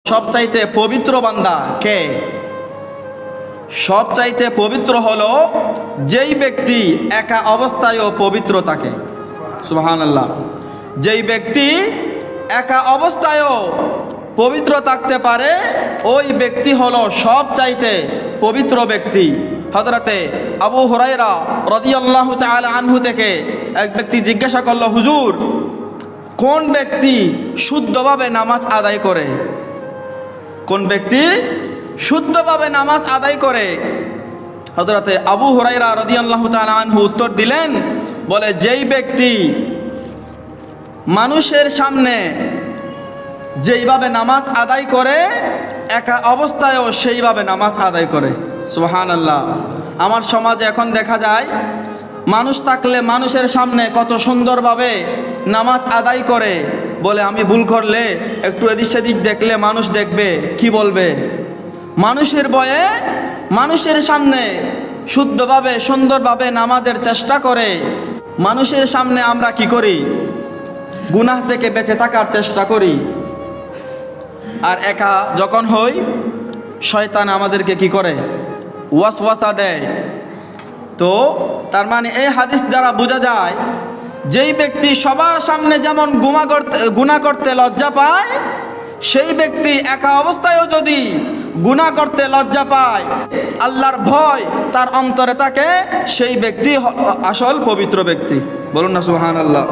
সবচাইতে পবিত্র বান্দা কে? সবচাইতে পবিত্র হলো যেই ব্যক্তি একা অবস্থায়ও পবিত্র থাকে। সুবহানাল্লাহ। যেই ব্যক্তি একা অবস্থায়ও পবিত্র থাকতে পারে ওই ব্যক্তি হলো সবচাইতে পবিত্র ব্যক্তি। হযরতে আবু হুরায়রা রাদিয়াল্লাহু তাআলা আনহু থেকে এক ব্যক্তি জিজ্ঞাসা করলো, হুজুর, কোন ব্যক্তি শুদ্ধভাবে নামাজ আদায় করে? কোন ব্যক্তি শুদ্ধভাবে নামাজ আদায় করে? হযরতে আবু হুরায়রা রাদিয়াল্লাহু তাআলা আনহু উত্তর দিলেন, বলে যেই ব্যক্তি মানুষের সামনে যেইভাবে নামাজ আদায় করে একা অবস্থায়ও সেইভাবে নামাজ আদায় করে। সুবহানাল্লাহ। আমার সমাজে এখন দেখা যায় মানুষ থাকলে মানুষের সামনে কত সুন্দরভাবে নামাজ আদায় করে, বলে আমি ভুল করলে একটু এদিক সেদিক দেখলে মানুষ দেখবে, কি বলবে? মানুষের ভয়ে মানুষের সামনে শুদ্ধভাবে সুন্দরভাবে নামাজের চেষ্টা করে। মানুষের সামনে আমরা কি করি? গুনাহ থেকে বেঁচে থাকার চেষ্টা করি। আর একা যখন হই শয়তান আমাদেরকে কি করে? ওয়াসওয়াসা দেয়। তো তার মানে এই হাদিস দ্বারা বোঝা যায় যেই ব্যক্তি সবার সামনে যেমন গুনাহ করতে লজ্জা পায়, সেই ব্যক্তি একা অবস্থায়ও যদি গুনাহ করতে লজ্জা পায়, আল্লাহর ভয় তার অন্তরে থাকে, সেই ব্যক্তি আসল পবিত্র ব্যক্তি। বলুন না সুবহানাল্লাহ।